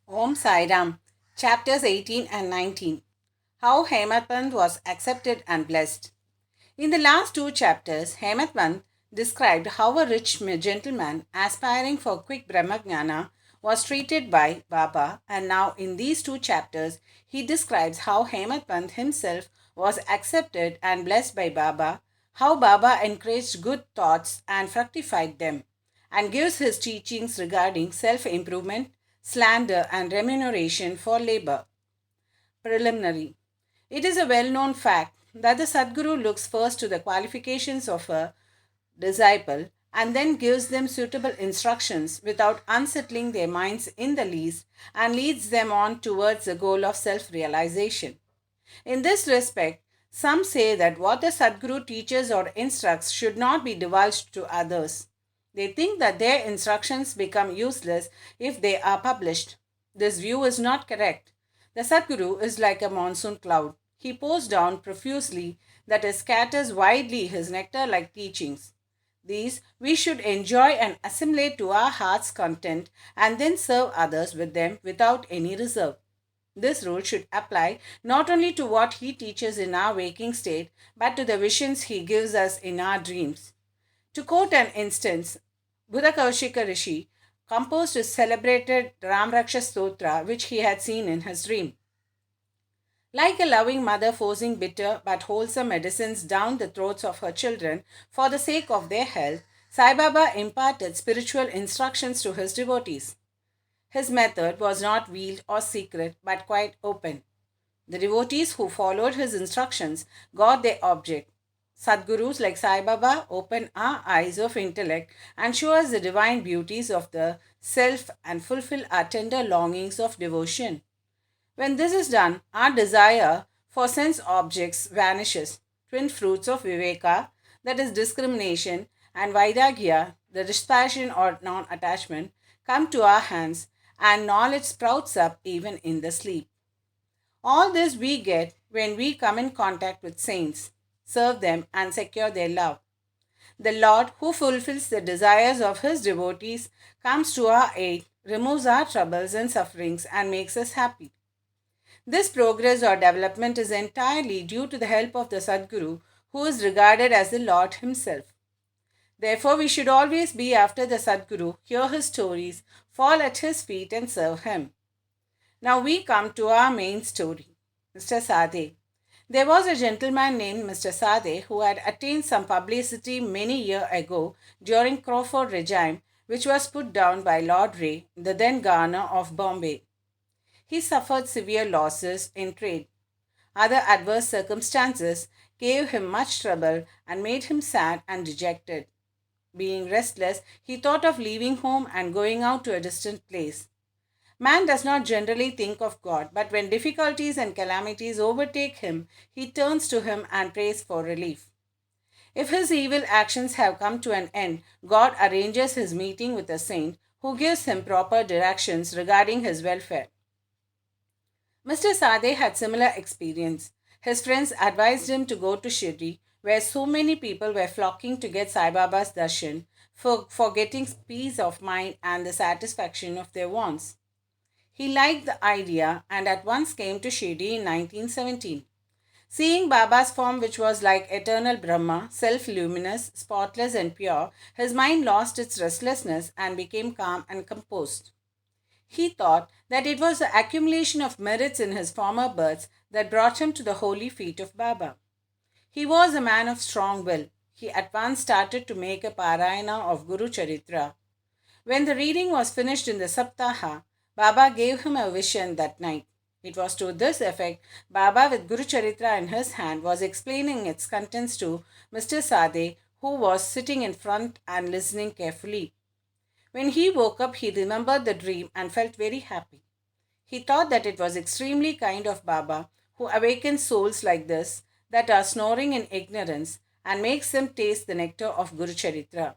Om Sai Ram, chapters 18 and 19. How Hematpant was accepted and blessed. In the last two chapters, Hematpant described how a rich gentleman aspiring for quick Brahmagnana was treated by Baba, and now in these two chapters, he describes how Hematpant himself was accepted and blessed by Baba, how Baba encouraged good thoughts and fructified them, and gives his teachings regarding self improvement, slander, and remuneration for labor. Preliminary. It is a well known fact that the Sadguru looks first to the qualifications of a disciple and then gives them suitable instructions without unsettling their minds in the least and leads them on towards the goal of self realization. In this respect, some say that what the Sadguru teaches or instructs should not be divulged to others. They think that their instructions become useless if they are published. This view is not correct. The Sadguru is like a monsoon cloud. He pours down profusely, that is, scatters widely his nectar like teachings. These we should enjoy and assimilate to our heart's content and then serve others with them without any reserve. This rule should apply not only to what he teaches in our waking state, but to the visions he gives us in our dreams. To quote an instance, Buddha Kaushika Rishi composed his celebrated Ramraksha Stotra, which he had seen in his dream. Like a loving mother forcing bitter but wholesome medicines down the throats of her children for the sake of their health, Sai Baba imparted spiritual instructions to his devotees. His method was not veiled or secret, but quite open. The devotees who followed his instructions got their object. Sadgurus like Sai Baba open our eyes of intellect and show us the divine beauties of the self and fulfill our tender longings of devotion. When this is done, our desire for sense objects vanishes. Twin fruits of Viveka, that is discrimination, and Vairagya, the dispassion or non attachment, come to our hands, and knowledge sprouts up even in the sleep. All this we get when we come in contact with saints, serve them, and secure their love. The Lord, who fulfills the desires of his devotees, comes to our aid, removes our troubles and sufferings, and makes us happy. This progress or development is entirely due to the help of the Sadguru, who is regarded as the Lord himself. Therefore, we should always be after the Sadguru, hear his stories, fall at his feet, and serve him. Now we come to our main story. Mr. Sade. There was a gentleman named Mr. Sade who had attained some publicity many years ago during Crawford regime, which was put down by Lord Ray, the then Governor of Bombay. He suffered severe losses in trade. Other adverse circumstances gave him much trouble and made him sad and dejected. Being restless, he thought of leaving home and going out to a distant place. Man does not generally think of God, but when difficulties and calamities overtake him, he turns to him and prays for relief. If his evil actions have come to an end, God arranges his meeting with a saint who gives him proper directions regarding his welfare. Mr. Sade had similar experience. His friends advised him to go to Shirdi, where so many people were flocking to get Sai Baba's darshan for getting peace of mind and the satisfaction of their wants. He liked the idea and at once came to Shirdi in 1917. Seeing Baba's form, which was like eternal Brahma, self luminous, spotless, and pure, his mind lost its restlessness and became calm and composed. He thought that it was the accumulation of merits in his former births that brought him to the holy feet of Baba. He was a man of strong will. He at once started to make a parayana of Guru Charitra. When the reading was finished in the Saptaha, Baba gave him a vision that night. It was to this effect Baba, with Guru Charitra in his hand, was explaining its contents to Mr. Sade, who was sitting in front and listening carefully. When he woke up, he remembered the dream and felt very happy. He thought that it was extremely kind of Baba, who awakens souls like this that are snoring in ignorance and makes them taste the nectar of Guru Charitra.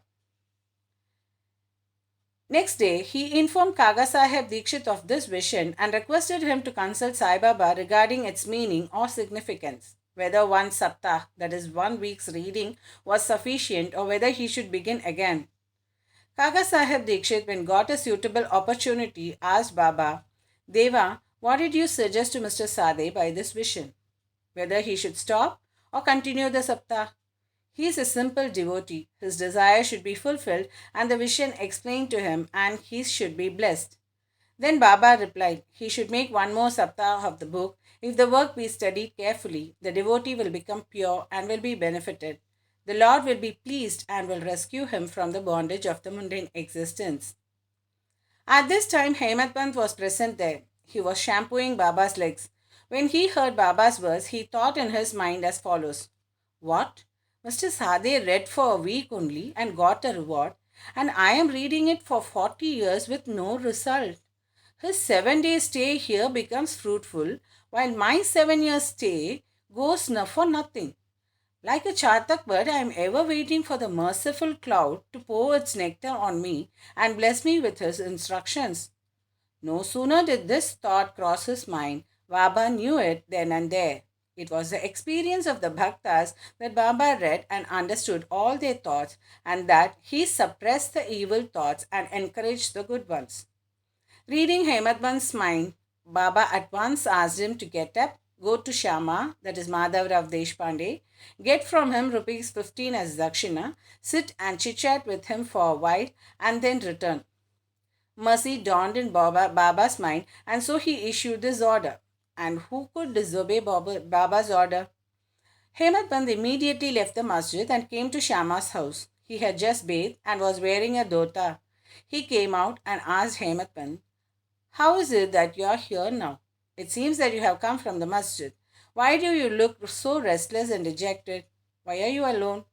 Next day, he informed Kaga Sahib Dikshit of this vision and requested him to consult Sai Baba regarding its meaning or significance, whether one saptah, that is 1 week's reading, was sufficient or whether he should begin again. Kaga Sahib Dikshit, when got a suitable opportunity, asked Baba, Deva, what did you suggest to Mr. Sade by this vision? Whether he should stop or continue the Saptah? He is a simple devotee. His desire should be fulfilled and the vision explained to him, and he should be blessed. Then Baba replied, he should make one more saptah of the book. If the work be studied carefully, the devotee will become pure and will be benefited. The Lord will be pleased and will rescue him from the bondage of the mundane existence. At this time, Hemant Pant was present there. He was shampooing Baba's legs. When he heard Baba's words, he thought in his mind as follows: what? Mr. Sade read for a week only and got a reward, and I am reading it for 40 years with no result. His 7 day stay here becomes fruitful, while my 7 years stay goes for nothing. Like a chartak bird, I am ever waiting for the merciful cloud to pour its nectar on me and bless me with his instructions. No sooner did this thought cross his mind, Baba knew it then and there. It was the experience of the bhaktas that Baba read and understood all their thoughts, and that he suppressed the evil thoughts and encouraged the good ones. Reading Hemadban's mind, Baba at once asked him to get up, go to Shama, that is Madhavrao Deshpande, get from him rupees 15 as dakshina, sit and chit-chat with him for a while, and then return. Mercy dawned in Baba's mind, and so he issued this order. And who could disobey Baba's order? Hemant Band immediately left the masjid and came to Shama's house. He had just bathed and was wearing a dhota. He came out and asked Hemant Band, how is it that you are here now? It seems that you have come from the masjid. Why do you look so restless and dejected? Why are you alone?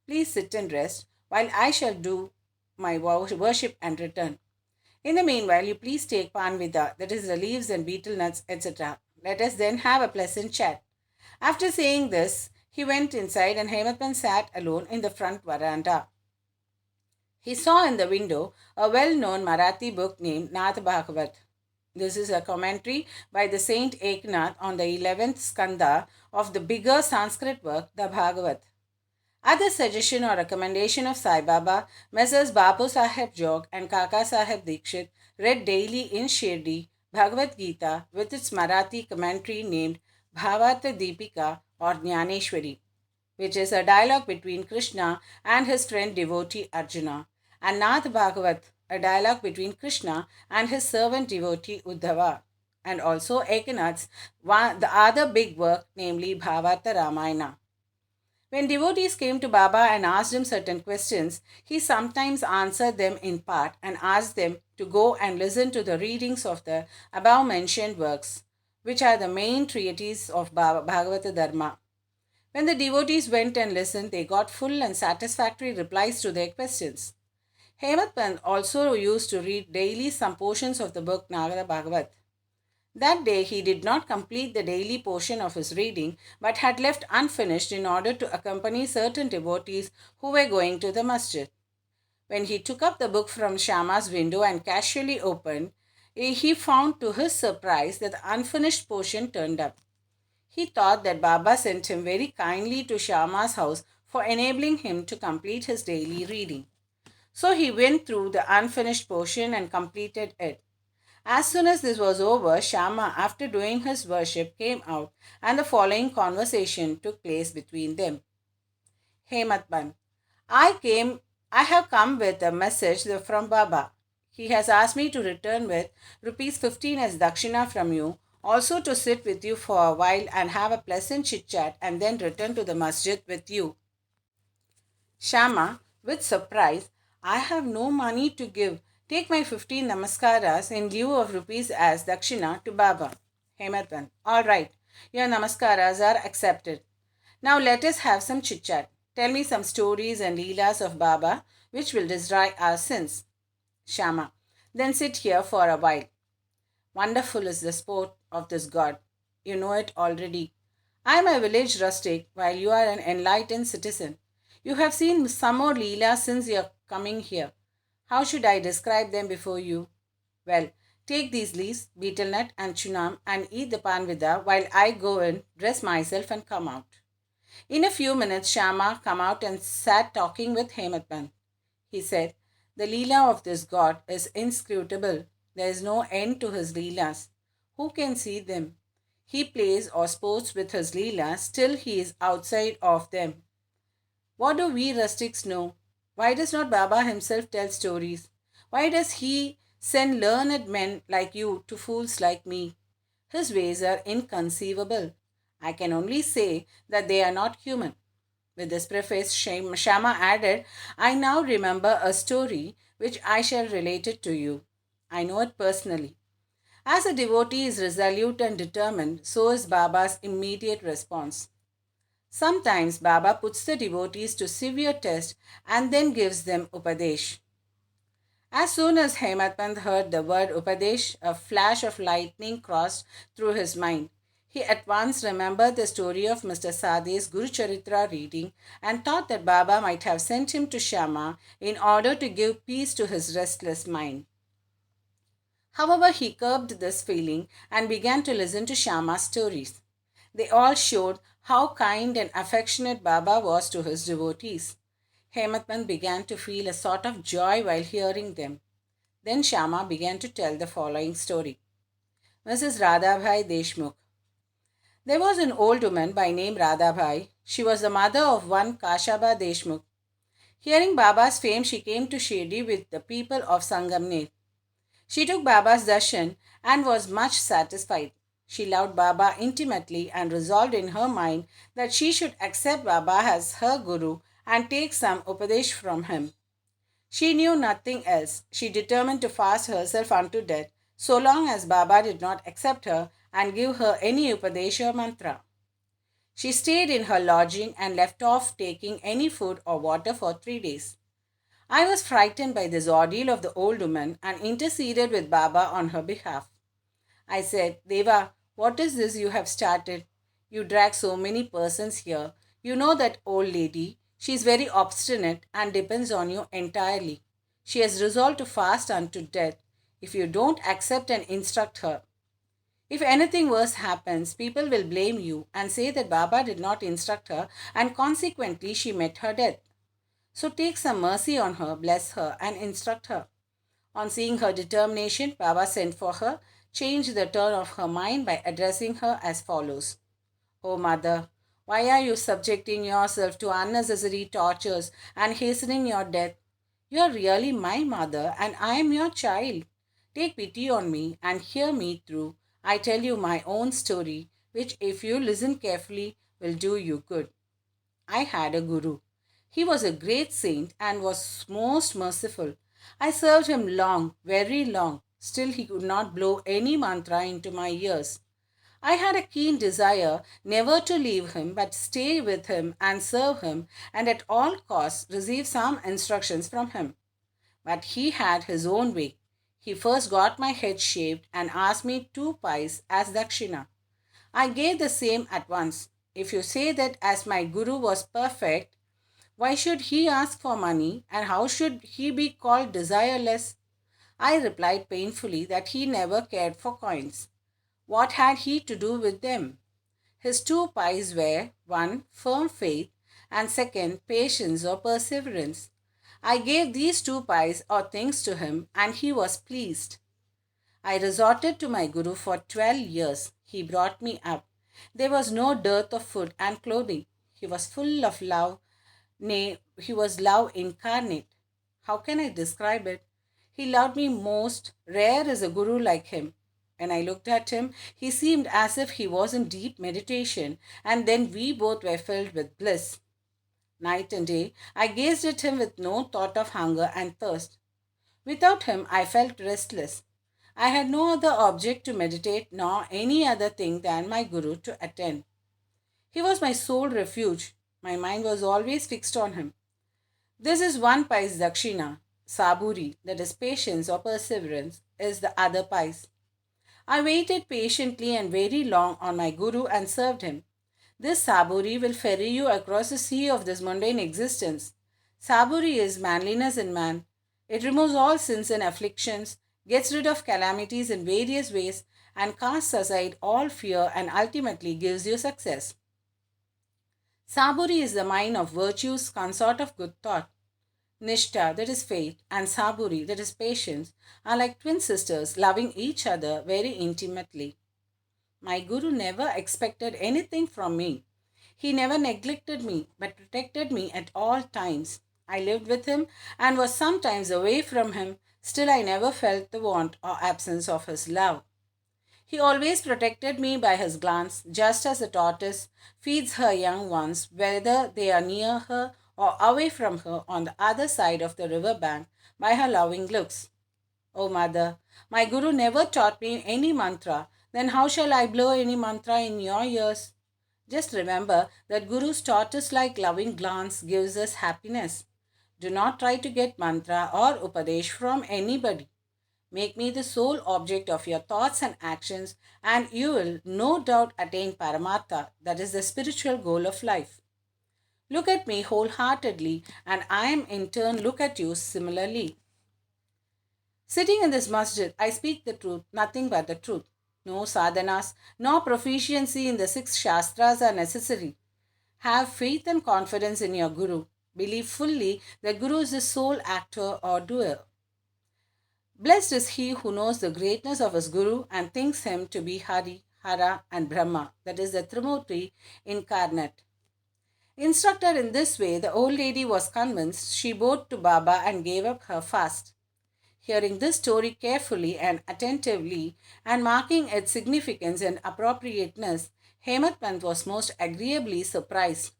Please sit and rest while I shall do my worship and return. In the meanwhile, you please take panvida, that is the leaves and betel nuts, etc. Let us then have a pleasant chat. After saying this, he went inside and Hematpan sat alone in the front veranda. He saw in the window a well-known Marathi book named Nath Bhagavat. This is a commentary by the Saint Eknath on the 11th skanda of the bigger Sanskrit work, the Bhagavat. At the suggestion or recommendation of Saibaba, Messrs. Babu Sahib Jog and Kaka Sahib Dikshit read daily in Shirdi Bhagavad Gita with its Marathi commentary named Bhavartha Deepika or Jnaneshwari, which is a dialogue between Krishna and his friend devotee Arjuna, and Nath Bhagavat, a dialogue between Krishna and his servant devotee Uddhava, and also Eknath's the other big work, namely Bhavartha Ramayana. When devotees came to Baba and asked him certain questions, he sometimes answered them in part and asked them to go and listen to the readings of the above mentioned works, which are the main treatises of Bhagavata Dharma. When the devotees went and listened, they got full and satisfactory replies to their questions. Hemat Pant also used to read daily some portions of the book Nagara Bhagavat. That day he did not complete the daily portion of his reading, but had left unfinished in order to accompany certain devotees who were going to the masjid. When he took up the book from Shama's window and casually opened, he found to his surprise that the unfinished portion turned up. He thought that Baba sent him very kindly to Shama's house for enabling him to complete his daily reading. So he went through the unfinished portion and completed it. As soon as this was over, Shama, after doing his worship, came out and the following conversation took place between them. Hematban, I have come with a message from Baba. He has asked me to return with rupees 15 as dakshina from you, also to sit with you for a while and have a pleasant chit-chat and then return to the masjid with you. Shama, with surprise, I have no money to give. Take my 15 namaskaras in lieu of rupees as dakshina to Baba. Hematvan, all right, your namaskaras are accepted. Now let us have some chit-chat. Tell me some stories and leelas of Baba which will destroy our sins. Shama, then sit here for a while. Wonderful is the sport of this god. You know it already. I am a village rustic while you are an enlightened citizen. You have seen some more leelas since your coming here. How should I describe them before you? Well, take these leaves, betel nut and chunam, and eat the panvida while I go in, dress myself and come out. In a few minutes, Shama came out and sat talking with Hematpan. He said, the leela of this god is inscrutable. There is no end to his leelas. Who can see them? He plays or sports with his Leela, still he is outside of them. What do we rustics know? Why does not Baba himself tell stories? Why does he send learned men like you to fools like me? His ways are inconceivable. I can only say that they are not human. With this preface, Shama added, I now remember a story which I shall relate it to you. I know it personally. As a devotee is resolute and determined, so is Baba's immediate response. Sometimes Baba puts the devotees to severe test and then gives them Upadesh. As soon as Hematpant heard the word Upadesh, a flash of lightning crossed through his mind. He at once remembered the story of Mr. Sade's Guru Charitra reading and thought that Baba might have sent him to Shama in order to give peace to his restless mind. However, he curbed this feeling and began to listen to Shama's stories. They all showed how kind and affectionate Baba was to his devotees. Hematpant began to feel a sort of joy while hearing them. Then Shama began to tell the following story. Mrs. Radhabhai Deshmukh. There was an old woman by name Radhabhai. She was the mother of one Kashaba Deshmukh. Hearing Baba's fame, she came to Shirdi with the people of Sangamner. She took Baba's darshan and was much satisfied. She loved Baba intimately and resolved in her mind that she should accept Baba as her guru and take some upadesh from him. She knew nothing else. She determined to fast herself unto death so long as Baba did not accept her and give her any upadesh or mantra. She stayed in her lodging and left off taking any food or water for 3 days. I was frightened by this ordeal of the old woman and interceded with Baba on her behalf. I said, Deva, what is this you have started? You drag so many persons here. You know that old lady. She is very obstinate and depends on you entirely. She has resolved to fast unto death if you don't accept and instruct her. If anything worse happens, people will blame you and say that Baba did not instruct her and consequently she met her death. So take some mercy on her, bless her, and instruct her. On seeing her determination, Baba sent for her, changed the turn of her mind by addressing her as follows. O mother, why are you subjecting yourself to unnecessary tortures and hastening your death? You are really my mother and I am your child. Take pity on me and hear me through. I tell you my own story, which if you listen carefully will do you good. I had a guru. He was a great saint and was most merciful. I served him long, very long. Still, he could not blow any mantra into my ears. I had a keen desire never to leave him but stay with him and serve him and at all costs receive some instructions from him. But he had his own way. He first got my head shaved and asked me 2 pies as dakshina. I gave the same at once. If you say that as my guru was perfect, why should he ask for money and how should he be called desireless? I replied painfully that he never cared for coins. What had he to do with them? His 2 pies were 1. Firm faith and 2nd. Patience or perseverance. I gave these 2 pies or things to him and he was pleased. I resorted to my guru for 12 years. He brought me up. There was no dearth of food and clothing. He was full of love. Nay, he was love incarnate. How can I describe it? He loved me most. Rare is a guru like him. When I looked at him, he seemed as if he was in deep meditation, and then we both were filled with bliss. Night and day, I gazed at him with no thought of hunger and thirst. Without him, I felt restless. I had no other object to meditate, nor any other thing than my guru to attend. He was my sole refuge. My mind was always fixed on him. This is 1 pies dakshina. Saburi, that is patience or perseverance, is the other pies. I waited patiently and very long on my guru and served him. This saburi will ferry you across the sea of this mundane existence. Saburi is manliness in man. It removes all sins and afflictions, gets rid of calamities in various ways, and casts aside all fear and ultimately gives you success. Saburi is the mine of virtues, consort of good thought. Nishta, that is faith, and Saburi, that is patience, are like twin sisters loving each other very intimately. My Guru never expected anything from me. He never neglected me, but protected me at all times. I lived with him and was sometimes away from him, still I never felt the want or absence of his love. He always protected me by his glance, just as a tortoise feeds her young ones, whether they are near her or away from her on the other side of the river bank, by her loving looks. Oh, mother, my Guru never taught me any mantra. Then how shall I blow any mantra in your ears? Just remember that Guru's tortoise like loving glance gives us happiness. Do not try to get mantra or upadesh from anybody. Make me the sole object of your thoughts and actions, and you will no doubt attain Paramatma, that is the spiritual goal of life. Look at me wholeheartedly, and I am in turn look at you similarly. Sitting in this masjid, I speak the truth, nothing but the truth. No sadhanas, no proficiency in the six shastras are necessary. Have faith and confidence in your Guru. Believe fully that Guru is the sole actor or doer. Blessed is he who knows the greatness of his Guru and thinks him to be Hari, Hara, and Brahma, that is the Trimurti incarnate. Instructed in this way, the old lady was convinced. She bowed to Baba and gave up her fast. Hearing this story carefully and attentively and marking its significance and appropriateness, Hemat Pant was most agreeably surprised.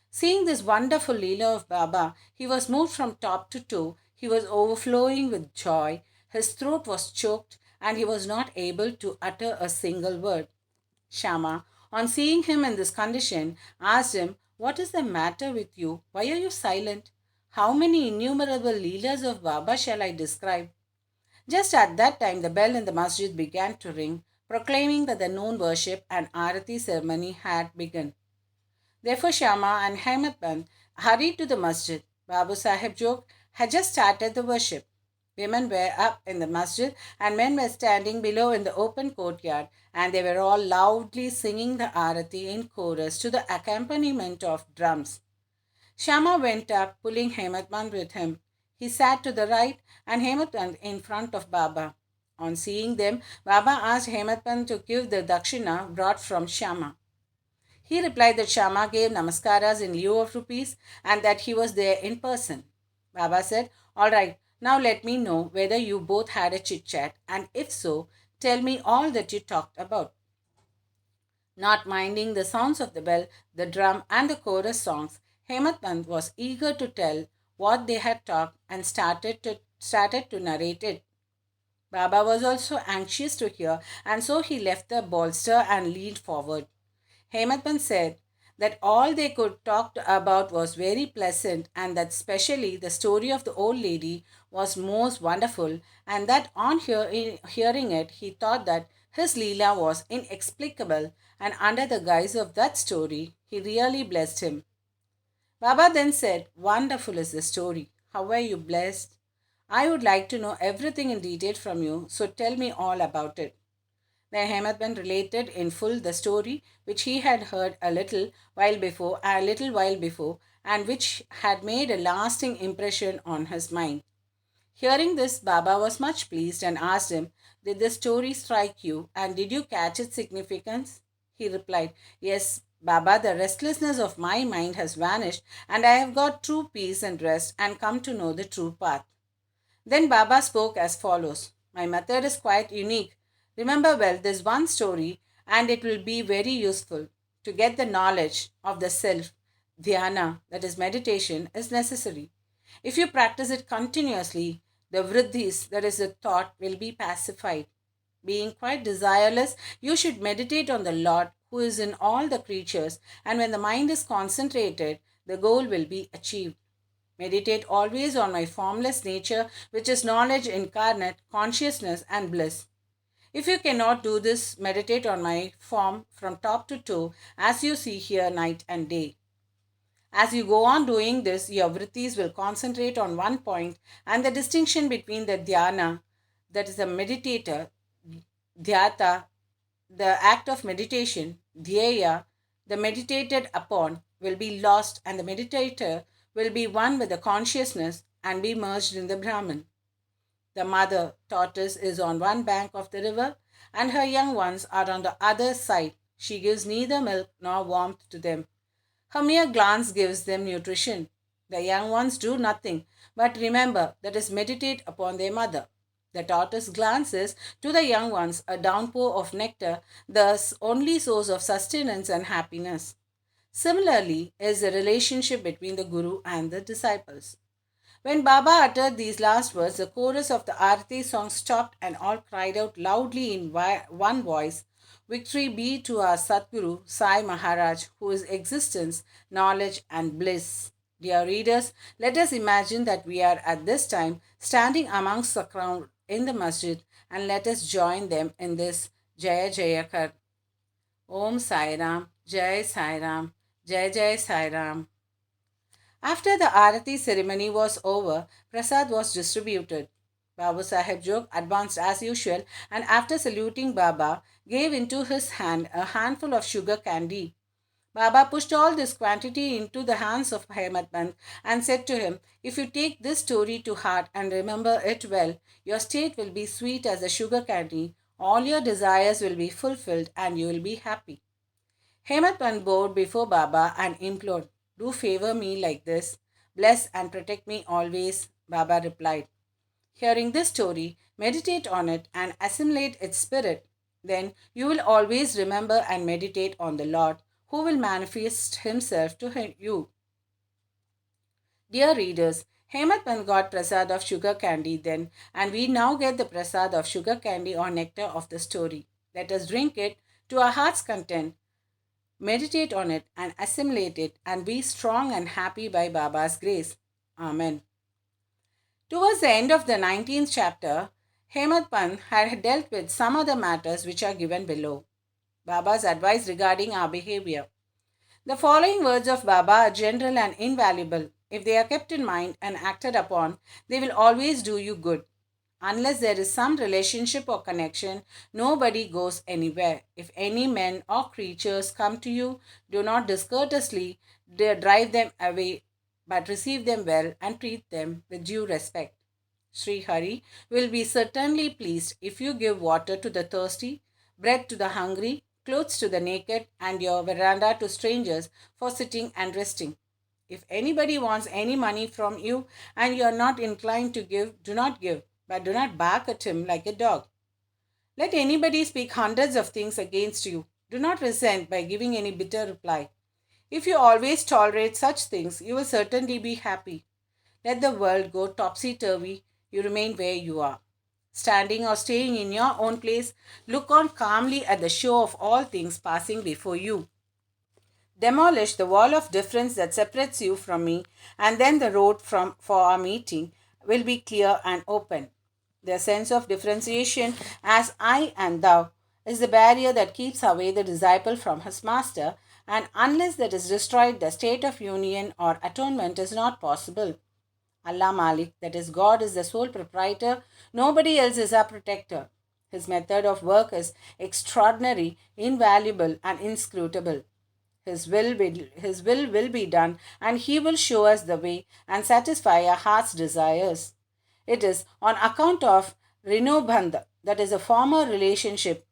Seeing this wonderful Leela of Baba, he was moved from top to toe. He was overflowing with joy. His throat was choked and he was not able to utter a single word. Shama, on seeing him in this condition, asked him, "What is the matter with you? Why are you silent? How many innumerable Leelas of Baba shall I describe?" Just at that time, the bell in the masjid began to ring, proclaiming that the noon worship and arati ceremony had begun. Therefore, Shama and Haimat Band hurried to the masjid. Babu Sahib Jog had just started the worship. Women were up in the masjid and men were standing below in the open courtyard, and they were all loudly singing the arati in chorus to the accompaniment of drums. Shama went up, pulling Hematband with him. He sat to the right and Hematband in front of Baba. On seeing them, Baba asked Hematband to give the dakshina brought from Shama. He replied that Shama gave namaskaras in lieu of rupees and that he was there in person. Baba said, "All right, now let me know whether you both had a chit chat, and if so, tell me all that you talked about." Not minding the sounds of the bell, the drum, and the chorus songs, Hemat Pant was eager to tell what they had talked and started to narrate it. Baba was also anxious to hear, and so he left the bolster and leaned forward. Hematpan said that all they could talk about was very pleasant and that especially the story of the old lady was most wonderful, and that on hearing it he thought that his Leela was inexplicable, and under the guise of that story he really blessed him. Baba then said, "Wonderful is the story. How were you blessed? I would like to know everything in detail from you, so tell me all about it." Then Hematban related in full the story which he had heard a little while before, and which had made a lasting impression on his mind. Hearing this, Baba was much pleased and asked him, "Did the story strike you, and did you catch its significance?" He replied, "Yes, Baba, the restlessness of my mind has vanished, and I have got true peace and rest and come to know the true path." Then Baba spoke as follows: "My method is quite unique. Remember well this one story, and it will be very useful. To get the knowledge of the self, dhyana, that is meditation, is necessary. If you practice it continuously, the vriddhis, that is the thought, will be pacified. Being quite desireless, you should meditate on the Lord who is in all the creatures, and when the mind is concentrated, the goal will be achieved. Meditate always on my formless nature, which is knowledge incarnate, consciousness, and bliss. If you cannot do this, meditate on my form from top to toe, as you see here night and day. As you go on doing this, your vrittis will concentrate on one point, and the distinction between the dhyana, that is the meditator, dhyata, the act of meditation, dhyaya, the meditated upon, will be lost, and the meditator will be one with the consciousness and be merged in the Brahman. The mother tortoise is on one bank of the river, and her young ones are on the other side. She gives neither milk nor warmth to them. Her mere glance gives them nutrition. The young ones do nothing but remember, that is, meditate upon their mother. The tortoise glances to the young ones a downpour of nectar, thus only source of sustenance and happiness. Similarly is the relationship between the Guru and the disciples. When Baba uttered these last words, the chorus of the Arati song stopped and all cried out loudly in one voice, "Victory be to our Satguru, Sai Maharaj, who is existence, knowledge, and bliss." Dear readers, let us imagine that we are at this time standing amongst the crowd in the masjid, and let us join them in this Jaya Jaya Kar. Om Sai Ram, Jai Sai Ram, Jai Jai Sai Ram. After the Arati ceremony was over, Prasad was distributed. Babu Sahib Jog advanced as usual and after saluting Baba, gave into his hand a handful of sugar candy. Baba pushed all this quantity into the hands of Hemant Band and said to him, "If you take this story to heart and remember it well, your state will be sweet as a sugar candy, all your desires will be fulfilled, and you will be happy." Hemant bowed before Baba and implored, "Do favor me like this. Bless and protect me always." Baba replied, "Hearing this story, meditate on it and assimilate its spirit. Then you will always remember and meditate on the Lord, who will manifest himself to you." Dear readers, Hemant got prasad of sugar candy then, and we now get the prasad of sugar candy or nectar of the story. Let us drink it to our heart's content, meditate on it and assimilate it, and be strong and happy by Baba's grace. Amen. Towards the end of the 19th chapter, Hemant Pant had dealt with some other matters which are given below. Baba's advice regarding our behavior. The following words of Baba are general and invaluable. If they are kept in mind and acted upon, they will always do you good. Unless there is some relationship or connection, nobody goes anywhere. If any men or creatures come to you, do not discourteously drive them away, but receive them well and treat them with due respect. Sri Hari will be certainly pleased if you give water to the thirsty, bread to the hungry, clothes to the naked, and your veranda to strangers for sitting and resting. If anybody wants any money from you and you are not inclined to give, do not give, but do not bark at him like a dog. Let anybody speak hundreds of things against you. Do not resent by giving any bitter reply. If you always tolerate such things, you will certainly be happy. Let the world go topsy-turvy, you remain where you are. Standing or staying in your own place, look on calmly at the show of all things passing before you. Demolish the wall of difference that separates you from me, and then the road for our meeting will be clear and open. The sense of differentiation as I and thou is the barrier that keeps away the disciple from his master, and unless that is destroyed, the state of union or atonement is not possible. Allah Malik, that is, God is the sole proprietor, nobody else is our protector. His method of work is extraordinary, invaluable, and inscrutable. His will be done, and He will show us the way and satisfy our heart's desires. It is on account of Rinobandha, that is a former relationship,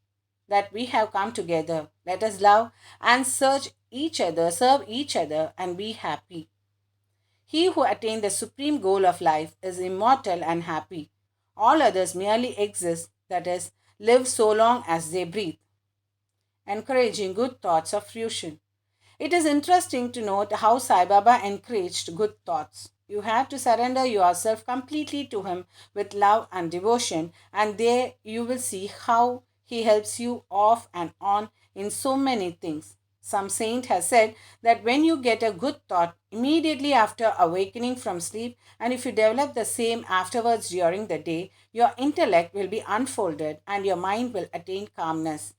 that we have come together. Let us love and serve each other, and be happy. He who attained the supreme goal of life is immortal and happy. All others merely exist, that is, live so long as they breathe. Encouraging good thoughts of fruition. It is interesting to note how Saibaba encouraged good thoughts. You have to surrender yourself completely to him with love and devotion, and there you will see how he helps you off and on in so many things. Some saint has said that when you get a good thought immediately after awakening from sleep, and if you develop the same afterwards during the day, your intellect will be unfolded and your mind will attain calmness.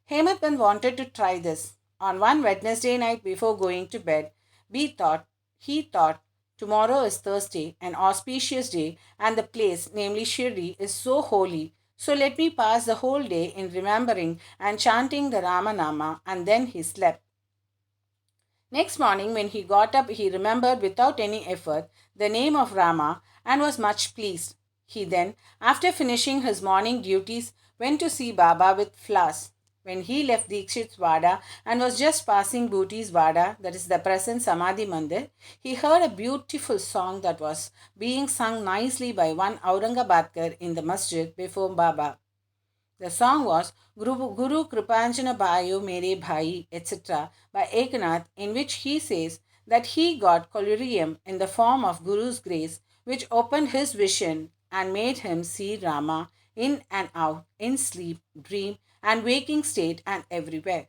Hemant wanted to try this. On one Wednesday night before going to bed, he thought, tomorrow is Thursday, an auspicious day, and the place, namely Shirdi, is so holy. So let me pass the whole day in remembering and chanting the Ramanama, and then he slept. Next morning, when he got up, he remembered without any effort the name of Rama and was much pleased. He then, after finishing his morning duties, went to see Baba with flowers. When he left Dikshit's Vada and was just passing Bhuti's Vada, that is the present Samadhi Mandir, he heard a beautiful song that was being sung nicely by one Aurangabadkar in the masjid before Baba. The song was Guru Kripanjana Bhayo Mere Bhai, etc. by Eknath, in which he says that he got collyrium in the form of Guru's grace, which opened his vision and made him see Rama in and out, in sleep, dream, and waking state, and everywhere.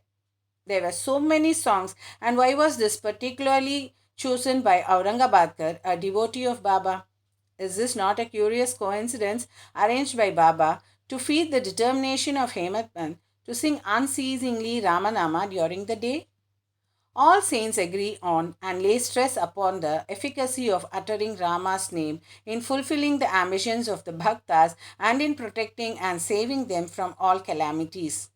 There were so many songs, and why was this particularly chosen by Aurangabadkar, a devotee of Baba? Is this not a curious coincidence arranged by Baba to feed the determination of Hematman to sing unceasingly Ramanama during the day? All saints agree on and lay stress upon the efficacy of uttering Rama's name in fulfilling the ambitions of the bhaktas and in protecting and saving them from all calamities.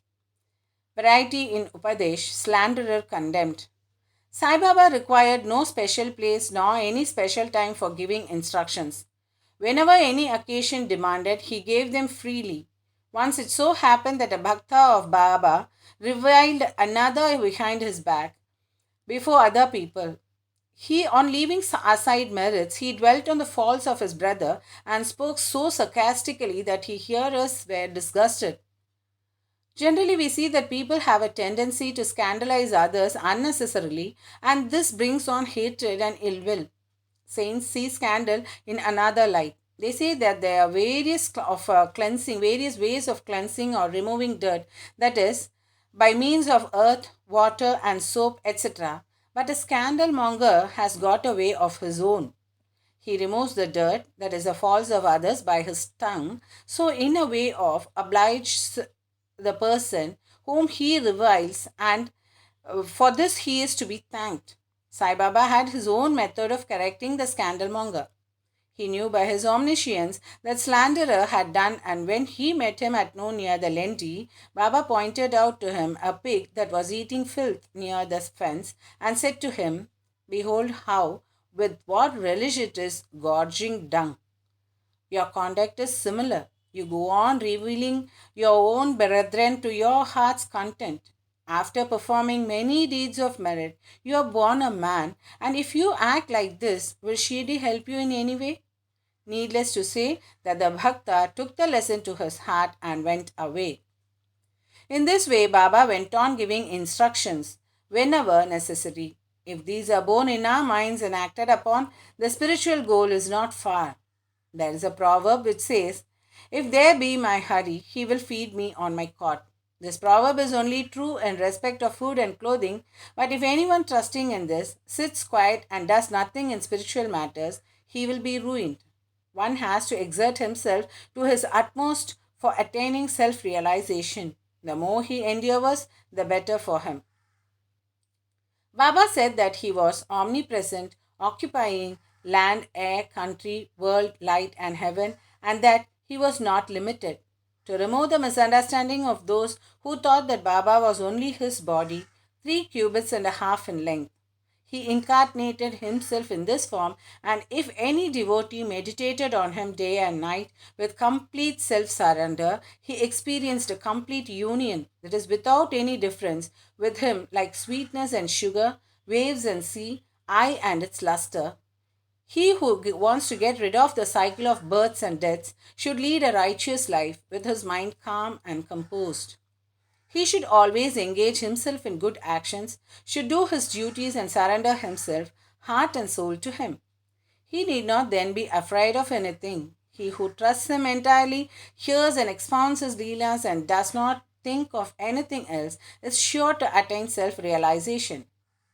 Variety in Upadesh, slanderer condemned. Sai Baba required no special place nor any special time for giving instructions. Whenever any occasion demanded, he gave them freely. Once it so happened that a bhakta of Baba reviled another behind his back before other people. He, on leaving aside merits, he dwelt on the faults of his brother and spoke so sarcastically that his hearers were disgusted. Generally, we see that people have a tendency to scandalize others unnecessarily, and this brings on hatred and ill will. Saints see scandal in another light. They say that there are various ways of cleansing or removing dirt, that is, by means of earth, water, and soap, etc. But a scandal monger has got a way of his own. He removes the dirt, that is, the faults of others, by his tongue, so in a way of oblige the person whom he reviles, and for this he is to be thanked. Sai Baba had his own method of correcting the scandalmonger. He knew by his omniscience that slanderer had done, and when he met him at no near the Lendi, Baba pointed out to him a pig that was eating filth near the fence and said to him, "Behold how, with what relish it is gorging dung. Your conduct is similar. You go on revealing your own brethren to your heart's content. After performing many deeds of merit, you are born a man, and if you act like this, will Shirdi help you in any way?" Needless to say that the Bhakta took the lesson to his heart and went away. In this way, Baba went on giving instructions whenever necessary. If these are born in our minds and acted upon, the spiritual goal is not far. There is a proverb which says, "If there be my Hari, he will feed me on my cot." This proverb is only true in respect of food and clothing, but if anyone trusting in this sits quiet and does nothing in spiritual matters, he will be ruined. One has to exert himself to his utmost for attaining self realization. The more he endeavors, the better for him. Baba said that he was omnipresent, occupying land, air, country, world, light, and heaven, and that he was not limited. To remove the misunderstanding of those who thought that Baba was only his body, 3 cubits and a half in length, he incarnated himself in this form, and if any devotee meditated on him day and night with complete self surrender, he experienced a complete union that is without any difference with him, like sweetness and sugar, waves and sea, eye and its luster. He who wants to get rid of the cycle of births and deaths should lead a righteous life with his mind calm and composed. He should always engage himself in good actions, should do his duties and surrender himself, heart and soul, to him. He need not then be afraid of anything. He who trusts him entirely, hears and expounds his leelas, and does not think of anything else is sure to attain self realization.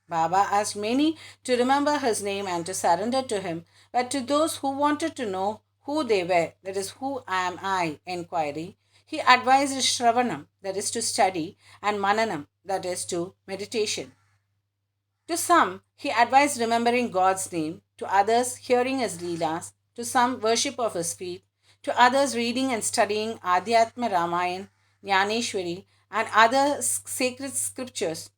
Baba asked many to remember his name and to surrender to him, but to those who wanted to know who they were, that is, who am I, inquiry, he advised Shravanam, that is to study, and Mananam, that is to meditation. To some, he advised remembering God's name, to others, hearing his Leelas, to some, worship of his feet, to others, reading and studying Adhyatma Ramayan, Jnaneshwari, and other sacred scriptures.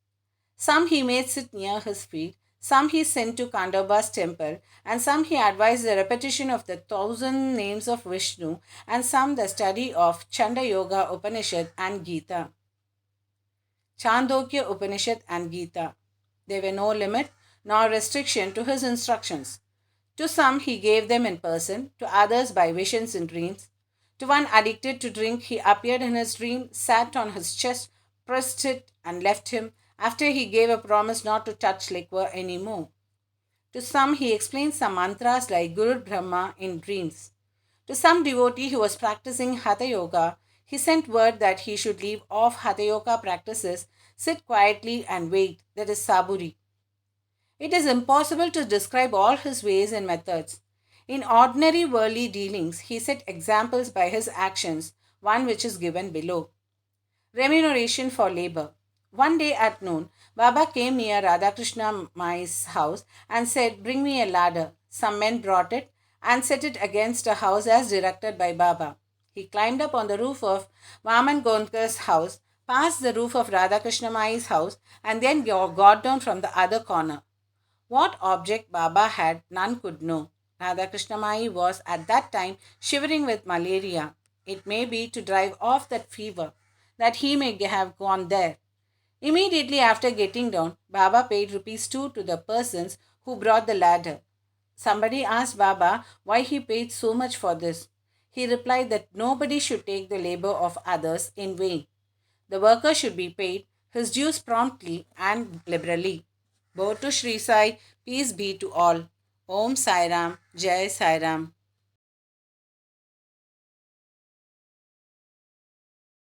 Some he made sit near his feet, Some he sent to Kandoba's temple, and some he advised the repetition of the 1,000 names of Vishnu, and some the study of Chanda Yoga Upanishad and Gita. Chandogya Upanishad and Gita. There were no limit nor restriction to his instructions. To some he gave them in person, to others by visions and dreams. To one addicted to drink, he appeared in his dream, sat on his chest, pressed it, and left him after he gave a promise not to touch liquor any more. To some he explained some mantras like Guru Brahma in dreams. To some devotee who was practicing Hatha Yoga, he sent word that he should leave off Hatha Yoga practices, sit quietly and wait, that is Saburi. It is impossible to describe all his ways and methods. In ordinary worldly dealings, he set examples by his actions, one which is given below. Remuneration for labor. One day at noon, Baba came near Radhakrishna Mai's house and said, "Bring me a ladder." Some men brought it and set it against a house as directed by Baba. He climbed up on the roof of Vaman Gondkar's house, passed the roof of Radhakrishna Mai's house, and then got down from the other corner. What object Baba had, none could know. Radhakrishna Mai was at that time shivering with malaria. It may be to drive off that fever, that he may have gone there. Immediately after getting down, Baba paid rupees 2 to the persons who brought the ladder. Somebody asked Baba why he paid so much for this. He replied that nobody should take the labor of others in vain. The worker should be paid his dues promptly and liberally. Bow to Sri Sai, peace be to all. Om Sai Ram, Jai Sai Ram.